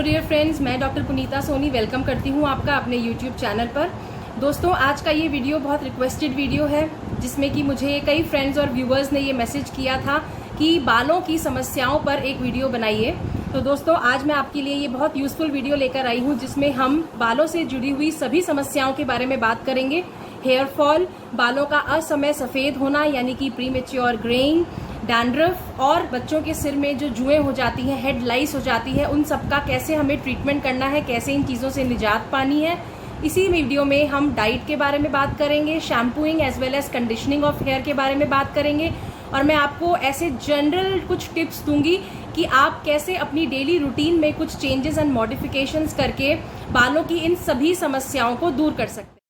Dear friends, मैं doctor पुनीता Soni welcome करती हूँ आपका अपने यूट्यूब चैनल पर। दोस्तों, आज का ये वीडियो बहुत रिक्वेस्टेड वीडियो है जिसमें कि मुझे कई फ्रेंड्स और व्यूअर्स ने ये मैसेज किया था कि बालों की समस्याओं पर एक वीडियो बनाइए। तो दोस्तों, आज मैं आपके लिए ये बहुत यूज़फुल वीडियो लेकर आई हूँ जिसमें हम बालों से जुड़ी हुई सभी समस्याओं के बारे में बात करेंगे। हेयर फॉल, बालों का असमय सफ़ेद होना यानी कि प्रीमेच्योर ग्रेइंग, डैंड्रफ और बच्चों के सिर में जो जुएं हो जाती हैं, हेड लाइस हो जाती है, उन सब का कैसे हमें ट्रीटमेंट करना है, कैसे इन चीज़ों से निजात पानी है। इसी वीडियो में हम डाइट के बारे में बात करेंगे, shampooing as well as conditioning of hair के बारे में बात करेंगे और मैं आपको ऐसे जनरल कुछ टिप्स दूंगी कि आप कैसे अपनी डेली रूटीन में कुछ चेंजेस एंड मॉडिफिकेशंस करके बालों की इन सभी समस्याओं को दूर कर सकते हैं।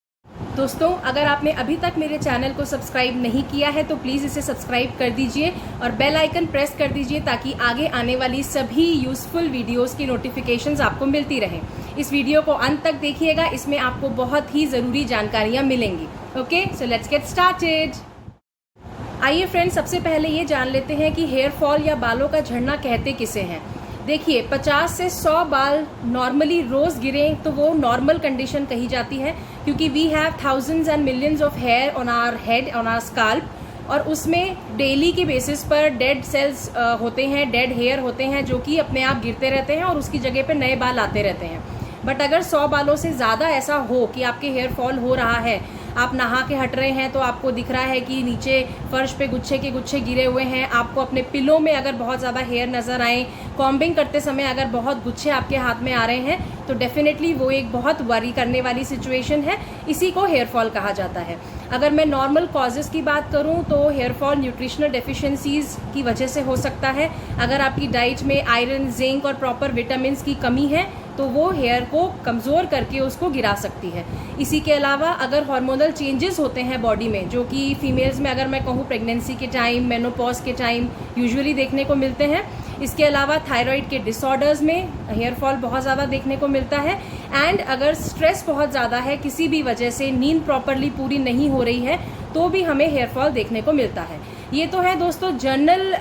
दोस्तों, अगर आपने अभी तक मेरे चैनल को सब्सक्राइब नहीं किया है तो प्लीज़ इसे सब्सक्राइब कर दीजिए और बेल आइकन प्रेस कर दीजिए ताकि आगे आने वाली सभी यूज़फुल वीडियोस की नोटिफिकेशंस आपको मिलती रहें। इस वीडियो को अंत तक देखिएगा, इसमें आपको बहुत ही ज़रूरी जानकारियाँ मिलेंगी। Okay, so let's get started. आइए फ्रेंड्स, सबसे पहले ये जान लेते हैं कि हेयर फॉल या बालों का झड़ना कहते किसे हैं। देखिए, 50 से 100 बाल नॉर्मली रोज गिरें तो वो नॉर्मल कंडीशन कही जाती है क्योंकि we have thousands and millions of hair on our head, on our scalp, और उसमें डेली के बेसिस पर डेड सेल्स होते हैं, डेड हेयर होते हैं जो कि अपने आप गिरते रहते हैं और उसकी जगह पे नए बाल आते रहते हैं। बट अगर 100 बालों से ज़्यादा ऐसा हो कि आपके हेयर फॉल हो रहा है, आप नहा के हट रहे हैं तो आपको दिख रहा है कि नीचे फर्श पे गुच्छे के गुच्छे गिरे हुए हैं, आपको अपने पिलो में अगर बहुत ज़्यादा हेयर नज़र आए, कॉम्बिंग करते समय अगर बहुत गुच्छे आपके हाथ में आ रहे हैं, तो डेफिनेटली वो एक बहुत वरी करने वाली सिचुएशन है। इसी को हेयर फॉल कहा जाता है। अगर मैं नॉर्मल कॉजेज़ की बात करूं तो हेयर फॉल न्यूट्रिशनल डेफिशिएंसीज़ की वजह से हो सकता है। अगर आपकी डाइट में आयरन, जिंक और प्रॉपर विटामिन की कमी है तो वो हेयर को कमज़ोर करके उसको गिरा सकती है। इसी के अलावा अगर हार्मोनल चेंजेस होते हैं बॉडी में, जो कि फीमेल्स में अगर मैं कहूँ प्रेगनेंसी के टाइम, मेनोपॉज के टाइम यूजुअली देखने को मिलते हैं। इसके अलावा थायराइड के डिसऑर्डर्स में हेयर फॉल बहुत ज़्यादा देखने को मिलता है। एंड अगर स्ट्रेस बहुत ज़्यादा है, किसी भी वजह से नींद प्रॉपरली पूरी नहीं हो रही है, तो भी हमें हेयर फॉल देखने को मिलता है। ये तो है दोस्तों जनरल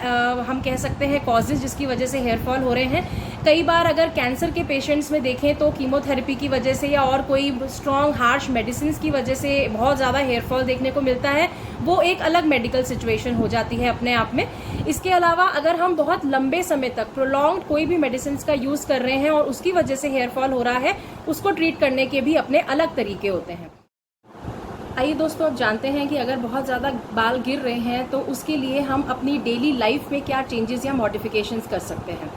हम कह सकते हैं कॉजेज़ जिसकी वजह से हेयर फॉल हो रहे हैं। कई बार अगर कैंसर के पेशेंट्स में देखें तो कीमोथेरेपी की वजह से या और कोई स्ट्रॉन्ग हार्श मेडिसिन की वजह से बहुत ज़्यादा हेयर फॉल देखने को मिलता है। वो एक अलग मेडिकल सिचुएशन हो जाती है अपने आप में। इसके अलावा अगर हम बहुत लंबे समय तक प्रोलॉन्ग्ड कोई भी मेडिसिन का यूज़ कर रहे हैं और उसकी वजह से हेयर फॉल हो रहा है, उसको ट्रीट करने के भी अपने अलग तरीके होते हैं। आइए दोस्तों, अब जानते हैं कि अगर बहुत ज़्यादा बाल गिर रहे हैं तो उसके लिए हम अपनी डेली लाइफ में क्या चेंजेस या मॉडिफिकेशंस कर सकते हैं।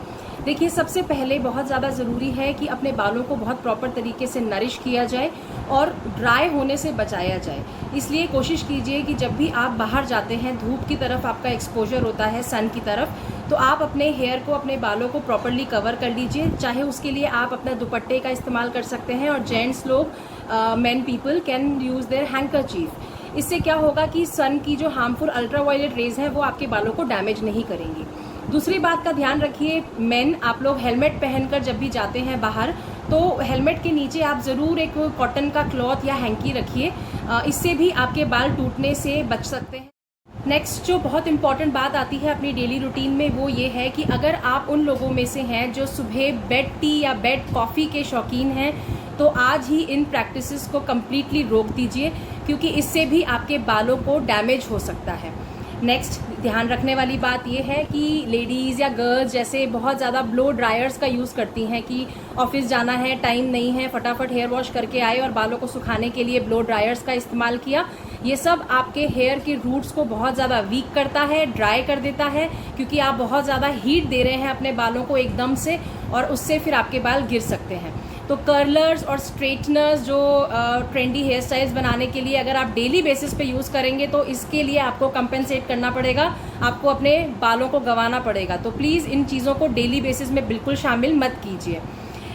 देखिए, सबसे पहले बहुत ज़्यादा ज़रूरी है कि अपने बालों को बहुत प्रॉपर तरीके से नरिश किया जाए और ड्राई होने से बचाया जाए। इसलिए कोशिश कीजिए कि जब भी आप बाहर जाते हैं, धूप की तरफ आपका एक्सपोजर होता है, सन की तरफ, तो आप अपने हेयर को, अपने बालों को प्रॉपरली कवर कर लीजिए। चाहे उसके लिए आप अपना दुपट्टे का इस्तेमाल कर सकते हैं और जेंट्स लोग, main people can use their handkerchief. इससे क्या होगा कि सन की जो हार्मफुल अल्ट्रावायलेट रेज हैं वो आपके बालों को डैमेज नहीं करेंगी। दूसरी बात का ध्यान रखिए, मेन आप लोग हेलमेट पहनकर जब भी जाते हैं बाहर तो हेलमेट के नीचे आप ज़रूर एक कॉटन का क्लॉथ या हैंकी रखिए। इससे भी आपके बाल टूटने से बच सकते हैं। नेक्स्ट जो बहुत इंपॉर्टेंट बात आती है अपनी डेली रूटीन में, वो ये है कि अगर आप उन लोगों में से हैं जो सुबह बेड टी या बेड कॉफ़ी के शौकीन हैं, तो आज ही इन प्रैक्टिसेस को कम्प्लीटली रोक दीजिए क्योंकि इससे भी आपके बालों को डैमेज हो सकता है। नेक्स्ट ध्यान रखने वाली बात यह है कि लेडीज़ या गर्ल्स जैसे बहुत ज़्यादा ब्लो ड्रायर्स का यूज़ करती हैं कि ऑफिस जाना है, टाइम नहीं है, फटाफट हेयर वॉश करके आए और बालों को सुखाने के लिए ब्लो ड्रायर्स का इस्तेमाल किया। ये सब आपके हेयर के रूट्स को बहुत ज़्यादा वीक करता है, ड्राई कर देता है क्योंकि आप बहुत ज़्यादा हीट दे रहे हैं अपने बालों को एकदम से और उससे फिर आपके बाल गिर सकते हैं। तो कर्लर्स और स्ट्रेटनर्स जो ट्रेंडी हेयर स्टाइल्स बनाने के लिए अगर आप डेली बेसिस पे यूज़ करेंगे तो इसके लिए आपको कंपेंसेट करना पड़ेगा, आपको अपने बालों को गंवाना पड़ेगा। तो प्लीज़ इन चीज़ों को डेली बेसिस में बिल्कुल शामिल मत कीजिए।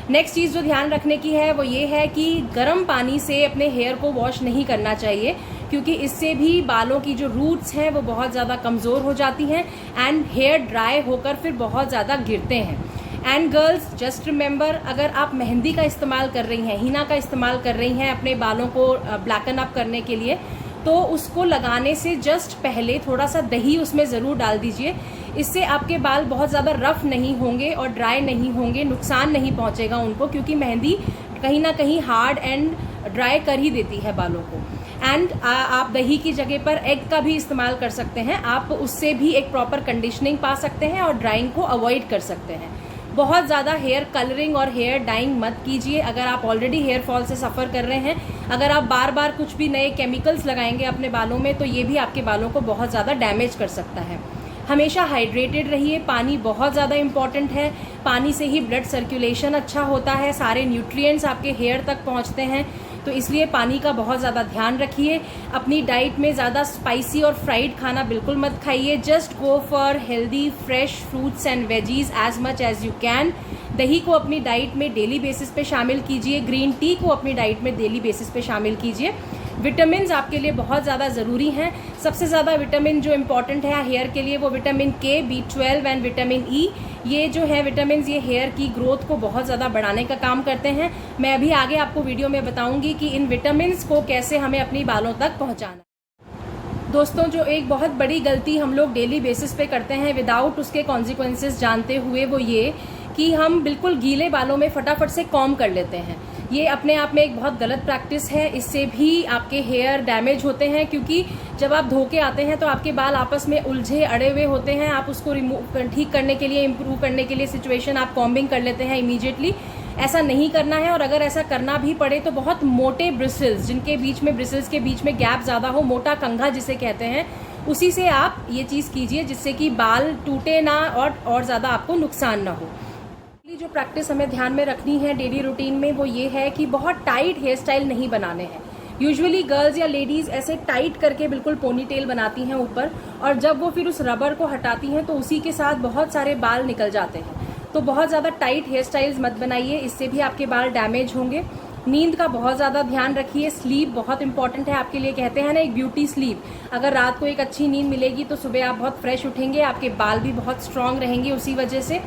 नेक्स्ट चीज़ जो ध्यान रखने की है वो ये है कि गर्म पानी से अपने हेयर को वॉश नहीं करना चाहिए क्योंकि इससे भी बालों की जो रूट्स हैं वो बहुत ज़्यादा कमज़ोर हो जाती हैं एंड हेयर ड्राई होकर फिर बहुत ज़्यादा गिरते हैं। एंड गर्ल्स, जस्ट रिमेंबर, अगर आप मेहंदी का इस्तेमाल कर रही हैं, हीना का इस्तेमाल कर रही हैं अपने बालों को ब्लैकन अप करने के लिए, तो उसको लगाने से जस्ट पहले थोड़ा सा दही उसमें ज़रूर डाल दीजिए। इससे आपके बाल बहुत ज़्यादा रफ नहीं होंगे और ड्राई नहीं होंगे, नुकसान नहीं पहुंचेगा उनको, क्योंकि मेहंदी कहीं ना कहीं हार्ड एंड ड्राई कर ही देती है बालों को। एंड आप दही की जगह पर एग का भी इस्तेमाल कर सकते हैं, आप उससे भी एक प्रॉपर कंडीशनिंग पा सकते हैं और ड्राइंग को अवॉइड कर सकते हैं। बहुत ज़्यादा हेयर कलरिंग और हेयर डाइंग मत कीजिए अगर आप ऑलरेडी हेयर फॉल से सफ़र कर रहे हैं। अगर आप बार बार कुछ भी नए केमिकल्स लगाएंगे अपने बालों में तो ये भी आपके बालों को बहुत ज़्यादा डैमेज कर सकता है। हमेशा हाइड्रेटेड रहिए, पानी बहुत ज़्यादा इम्पॉर्टेंट है। पानी से ही ब्लड सर्कुलेशन अच्छा होता है, सारे न्यूट्रिएंट्स आपके हेयर तक पहुँचते हैं, तो इसलिए पानी का बहुत ज़्यादा ध्यान रखिए। अपनी डाइट में ज़्यादा स्पाइसी और फ्राइड खाना बिल्कुल मत खाइए। Just go for healthy fresh fruits and veggies as much as you can. दही को अपनी डाइट में डेली बेसिस पे शामिल कीजिए, ग्रीन टी को अपनी डाइट में डेली बेसिस पे शामिल कीजिए। विटामिन आपके लिए बहुत ज़्यादा ज़रूरी हैं। सबसे ज़्यादा विटामिन जो इम्पॉर्टेंट है हेयर के लिए वो विटामिन के, B12 एंड विटामिन ई। ये जो है विटामिन ये हेयर की ग्रोथ को बहुत ज़्यादा बढ़ाने का काम करते हैं। मैं अभी आगे आपको वीडियो में बताऊंगी कि इन विटामिन को कैसे हमें अपनी बालों तक पहुँचाना। दोस्तों, जो एक बहुत बड़ी गलती हम लोग डेली बेसिस पे करते हैं विदाउट उसके कॉन्सिक्वेंसेस जानते हुए, वो ये कि हम बिल्कुल गीले बालों में फटाफट से कॉम्ब कर लेते हैं। ये अपने आप में एक बहुत गलत प्रैक्टिस है। इससे भी आपके हेयर डैमेज होते हैं, क्योंकि जब आप धो के आते हैं तो आपके बाल आपस में उलझे अड़े हुए होते हैं। आप उसको ठीक करने के लिए, इम्प्रूव करने के लिए सिचुएशन आप कॉम्बिंग कर लेते हैं इमीडिएटली। ऐसा नहीं करना है, और अगर ऐसा करना भी पड़े तो बहुत मोटे ब्रिसल्स, जिनके बीच में ब्रिसल्स के बीच में गैप ज़्यादा हो, मोटा कंघा जिसे कहते हैं, उसी से आप ये चीज़ कीजिए, जिससे कि बाल टूटे ना और ज़्यादा आपको नुकसान ना हो। जो प्रैक्टिस हमें ध्यान में रखनी है डेली रूटीन में वो ये है कि बहुत टाइट हेयर स्टाइल नहीं बनाने हैं। यूजुअली गर्ल्स या लेडीज़ ऐसे टाइट करके बिल्कुल पोनी टेल बनाती हैं ऊपर, और जब वो फिर उस रबर को हटाती हैं तो उसी के साथ बहुत सारे बाल निकल जाते हैं। तो बहुत ज़्यादा टाइट हेयर स्टाइल्स मत बनाइए, इससे भी आपके बाल डैमेज होंगे। नींद का बहुत ज़्यादा ध्यान रखिए। स्लीप बहुत इंपॉर्टेंट है आपके लिए। कहते हैं ना, एक ब्यूटी स्लीप। अगर रात को एक अच्छी नींद मिलेगी तो सुबह आप बहुत फ्रेश उठेंगे, आपके बाल भी बहुत स्ट्रांग रहेंगे उसी वजह से।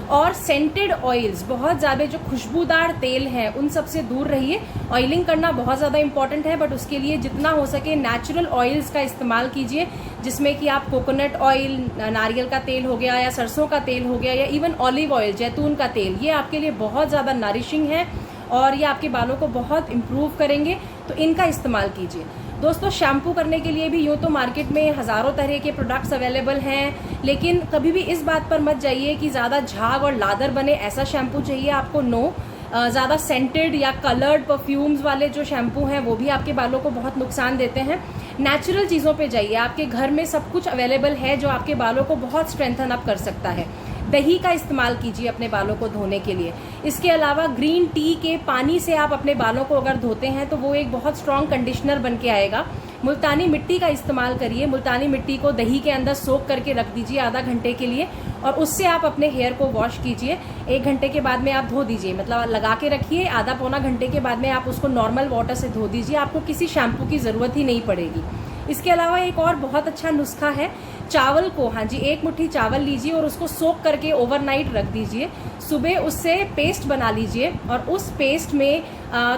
और सेंटेड ऑयल्स, बहुत ज़्यादा जो खुशबूदार तेल हैं उन सब से दूर रहिए। ऑयलिंग करना बहुत ज़्यादा इंपॉर्टेंट है, बट उसके लिए जितना हो सके नेचुरल ऑयल्स का इस्तेमाल कीजिए, जिसमें कि आप कोकोनट ऑयल, नारियल का तेल हो गया, या सरसों का तेल हो गया, या इवन ऑलिव ऑयल, जैतून का तेल, ये आपके लिए बहुत ज़्यादा नरिशिंग है और ये आपके बालों को बहुत इम्प्रूव करेंगे, तो इनका इस्तेमाल कीजिए। दोस्तों, शैम्पू करने के लिए भी यूँ तो मार्केट में हज़ारों तरह के प्रोडक्ट्स अवेलेबल हैं, लेकिन कभी भी इस बात पर मत जाइए कि ज़्यादा झाग और लादर बने ऐसा शैम्पू चाहिए आपको। नो, ज़्यादा सेंटेड या कलर्ड परफ्यूम्स वाले जो शैम्पू हैं वो भी आपके बालों को बहुत नुकसान देते हैं। नेचुरल चीज़ों पे जाइए। आपके घर में सब कुछ अवेलेबल है जो आपके बालों को बहुत स्ट्रेंथन अप कर सकता है। दही का इस्तेमाल कीजिए अपने बालों को धोने के लिए। इसके अलावा ग्रीन टी के पानी से आप अपने बालों को अगर धोते हैं तो वो एक बहुत स्ट्रॉन्ग कंडीशनर बन के आएगा। मुल्तानी मिट्टी का इस्तेमाल करिए। मुल्तानी मिट्टी को दही के अंदर सोक करके रख दीजिए आधा घंटे के लिए, और उससे आप अपने हेयर को वॉश कीजिए। 1 घंटे के बाद में आप धो दीजिए, मतलब लगा के रखिए। आधा पौना घंटे के बाद में आप उसको नॉर्मल वाटर से धो दीजिए। आपको किसी शैम्पू की ज़रूरत ही नहीं पड़ेगी। इसके अलावा एक और बहुत अच्छा नुस्खा है। चावल को, हाँ जी, 1 मुट्ठी चावल लीजिए और उसको सोक करके ओवरनाइट रख दीजिए। सुबह उससे पेस्ट बना लीजिए, और उस पेस्ट में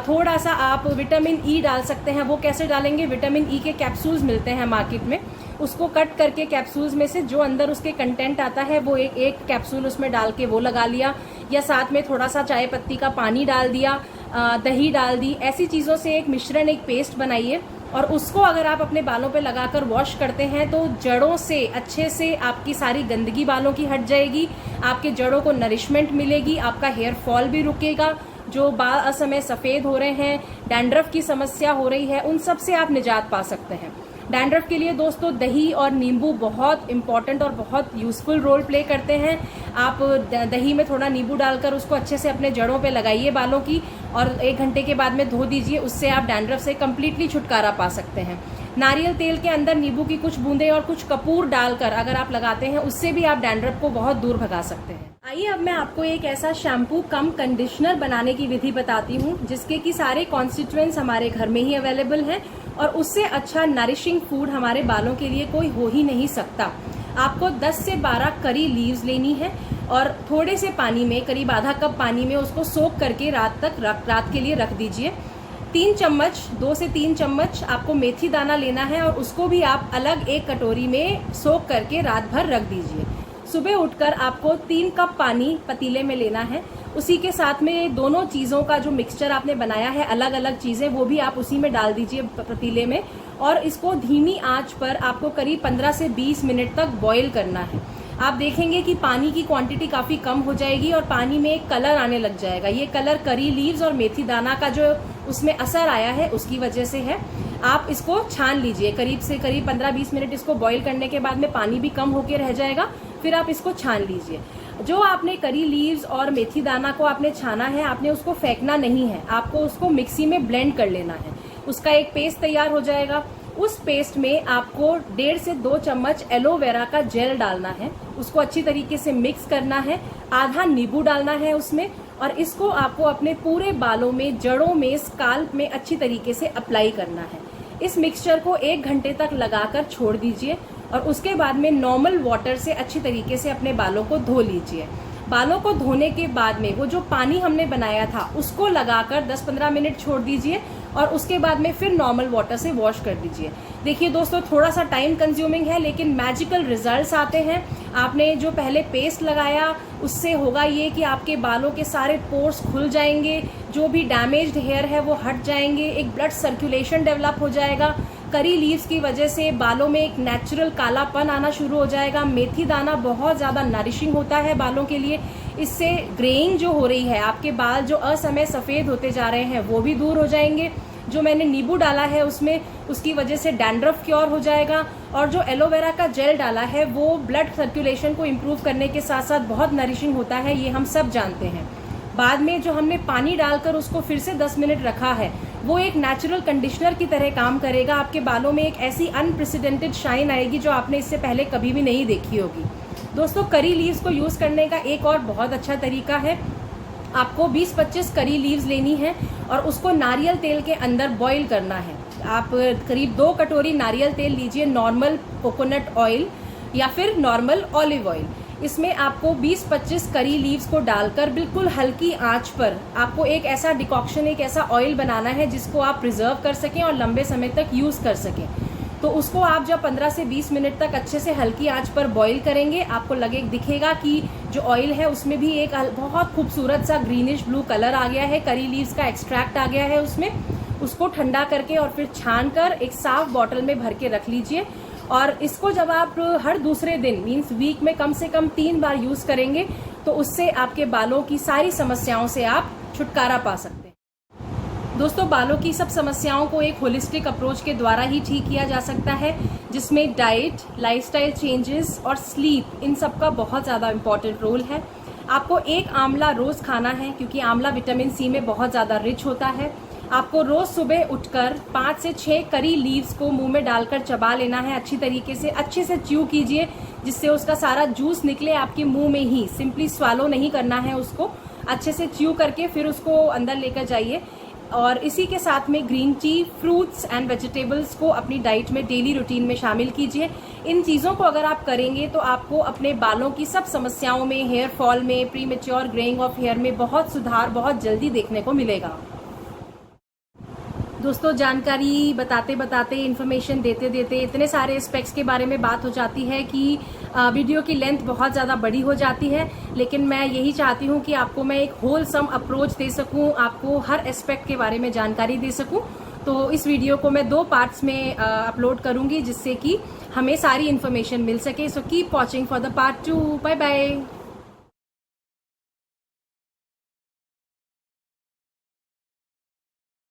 थोड़ा सा आप विटामिन ई डाल सकते हैं। वो कैसे डालेंगे? विटामिन ई के कैप्सूल्स मिलते हैं मार्केट में, उसको कट करके कैप्सूल्स में से जो अंदर उसके कंटेंट आता है वो एक कैप्सूल उसमें डाल के वो लगा लिया, या साथ में थोड़ा सा चाय पत्ती का पानी डाल दिया, दही डाल दी। ऐसी चीज़ों से एक मिश्रण, एक पेस्ट बनाइए, और उसको अगर आप अपने बालों पे लगाकर वॉश करते हैं तो जड़ों से अच्छे से आपकी सारी गंदगी बालों की हट जाएगी, आपके जड़ों को नरिशमेंट मिलेगी, आपका हेयर फॉल भी रुकेगा। जो बाल असमय सफ़ेद हो रहे हैं, डैंड्रफ की समस्या हो रही है, उन सब से आप निजात पा सकते हैं। डैंड्रफ के लिए दोस्तों दही और नींबू बहुत इंपॉर्टेंट और बहुत यूज़फुल रोल प्ले करते हैं। आप दही में थोड़ा नींबू डालकर उसको अच्छे से अपने जड़ों पे लगाइए बालों की, और 1 घंटे के बाद में धो दीजिए। उससे आप डैंड्रफ से कम्प्लीटली छुटकारा पा सकते हैं। नारियल तेल के अंदर नींबू की कुछ बूंदें और कुछ कपूर डालकर अगर आप लगाते हैं, उससे भी आप डैंड्रफ को बहुत दूर भगा सकते हैं। आइए अब मैं आपको एक ऐसा शैम्पू कम कंडीशनर बनाने की विधि बताती हूँ, जिसके कि सारे कॉन्स्टिट्यूएंट्स हमारे घर में ही अवेलेबल हैं, और उससे अच्छा नरिशिंग फूड हमारे बालों के लिए कोई हो ही नहीं सकता। आपको 10 से 12 करी लीव्स लेनी है, और थोड़े से पानी में, करीब आधा कप पानी में उसको सोक करके रात के लिए रख दीजिए। 3 चम्मच, 2 से 3 चम्मच आपको मेथी दाना लेना है, और उसको भी आप अलग एक कटोरी में सोक करके रात भर रख दीजिए। सुबह उठकर आपको 3 कप पानी पतीले में लेना है। उसी के साथ में दोनों चीज़ों का जो मिक्सचर आपने बनाया है, अलग अलग चीज़ें, वो भी आप उसी में डाल दीजिए पतीले में, और इसको धीमी आंच पर आपको करीब 15 से 20 मिनट तक बॉईल करना है। आप देखेंगे कि पानी की क्वांटिटी काफ़ी कम हो जाएगी और पानी में एक कलर आने लग जाएगा। ये कलर करी लीव्स और मेथी दाना का जो उसमें असर आया है उसकी वजह से है। आप इसको छान लीजिए, करीब से करीब 15-20 मिनट इसको बॉईल करने के बाद में पानी भी कम होके रह जाएगा, फिर आप इसको छान लीजिए। जो आपने करी लीव्स और मेथी दाना को आपने छाना है, आपने उसको फेंकना नहीं है, आपको उसको मिक्सी में ब्लेंड कर लेना है। उसका एक पेस्ट तैयार हो जाएगा। उस पेस्ट में आपको 1.5 से 2 चम्मच एलोवेरा का जेल डालना है, उसको अच्छी तरीके से मिक्स करना है, आधा नींबू डालना है उसमें, और इसको आपको अपने पूरे बालों में, जड़ों में, स्काल्प में अच्छी तरीके से अप्लाई करना है। इस मिक्सचर को 1 घंटे तक लगाकर छोड़ दीजिए और उसके बाद में नॉर्मल वाटर से अच्छी तरीके से अपने बालों को धो लीजिए। बालों को धोने के बाद में वो जो पानी हमने बनाया था उसको लगाकर 10-15 मिनट छोड़ दीजिए और उसके बाद में फिर नॉर्मल वाटर से वॉश कर दीजिए। देखिए दोस्तों, थोड़ा सा टाइम कंज्यूमिंग है लेकिन मैजिकल रिजल्ट्स आते हैं। आपने जो पहले पेस्ट लगाया उससे होगा ये कि आपके बालों के सारे पोर्स खुल जाएंगे, जो भी डैमेज्ड हेयर है वो हट जाएंगे, एक ब्लड सर्कुलेशन डेवलप हो जाएगा। करी लीव्स की वजह से बालों में एक नेचुरल कालापन आना शुरू हो जाएगा। मेथी दाना बहुत ज़्यादा नरिशिंग होता है बालों के लिए, इससे ग्रेइंग जो हो रही है, आपके बाल जो असमय सफ़ेद होते जा रहे हैं वो भी दूर हो जाएंगे। जो मैंने नींबू डाला है उसमें, उसकी वजह से डैंड्रफ क्योर हो जाएगा, और जो एलोवेरा का जेल डाला है वो ब्लड सर्कुलेशन को इम्प्रूव करने के साथ साथ बहुत नरिशिंग होता है, ये हम सब जानते हैं। बाद में जो हमने पानी डालकर उसको फिर से 10 मिनट रखा है, वो एक नेचुरल कंडीशनर की तरह काम करेगा। आपके बालों में एक ऐसी अनप्रेसिडेंटेड शाइन आएगी जो आपने इससे पहले कभी भी नहीं देखी होगी। दोस्तों, करी लीव्स को यूज़ करने का एक और बहुत अच्छा तरीका है। आपको 20-25 करी लीव्स लेनी है और उसको नारियल तेल के अंदर बॉईल करना है। आप करीब 2 कटोरी नारियल तेल लीजिए, नॉर्मल कोकोनट ऑयल या फिर नॉर्मल ऑलिव ऑयल। इसमें आपको 20-25 करी लीव्स को डालकर बिल्कुल हल्की आंच पर आपको एक ऐसा डिकॉक्शन, एक ऐसा ऑयल बनाना है जिसको आप प्रिजर्व कर सकें और लंबे समय तक यूज़ कर सकें। तो उसको आप जब 15 से 20 मिनट तक अच्छे से हल्की आंच पर बॉईल करेंगे, आपको दिखेगा कि जो ऑयल है उसमें भी एक बहुत खूबसूरत सा ग्रीनिश ब्लू कलर आ गया है, करी लीव्स का एक्सट्रैक्ट आ गया है उसमें। उसको ठंडा करके और फिर छान कर एक साफ बॉटल में भर के रख लीजिए, और इसको जब आप हर दूसरे दिन मीन्स वीक में कम से कम 3 बार यूज़ करेंगे तो उससे आपके बालों की सारी समस्याओं से आप छुटकारा पा सकते हैं। दोस्तों, बालों की सब समस्याओं को एक होलिस्टिक अप्रोच के द्वारा ही ठीक किया जा सकता है, जिसमें डाइट, लाइफस्टाइल चेंजेस और स्लीप, इन सब का बहुत ज़्यादा इम्पॉर्टेंट रोल है। आपको एक आंवला रोज़ खाना है क्योंकि आंवला विटामिन सी में बहुत ज़्यादा रिच होता है। आपको रोज़ सुबह उठकर 5 से 6 करी लीव्स को मुंह में डालकर चबा लेना है, अच्छी तरीके से अच्छे से च्यू कीजिए जिससे उसका सारा जूस निकले आपके मुंह में ही। सिंपली स्वालो नहीं करना है उसको, अच्छे से च्यू करके फिर उसको अंदर लेकर जाइए। और इसी के साथ में green tea, fruits and vegetables को अपनी डाइट में डेली रूटीन में शामिल कीजिए। इन चीज़ों को अगर आप करेंगे तो आपको अपने बालों की सब समस्याओं में, हेयर फॉल में, premature greying of hair में बहुत सुधार बहुत जल्दी देखने को मिलेगा। दोस्तों, जानकारी बताते बताते, इन्फॉर्मेशन देते देते इतने सारे एस्पेक्ट्स के बारे में बात हो जाती है कि वीडियो की लेंथ बहुत ज़्यादा बड़ी हो जाती है, लेकिन मैं यही चाहती हूँ कि आपको मैं एक होलसम अप्रोच दे सकूँ, आपको हर एस्पेक्ट के बारे में जानकारी दे सकूँ। तो इस वीडियो को मैं 2 पार्ट्स में अपलोड करूँगी जिससे कि हमें सारी इन्फॉर्मेशन मिल सके। So keep watching for the part 2। Bye bye.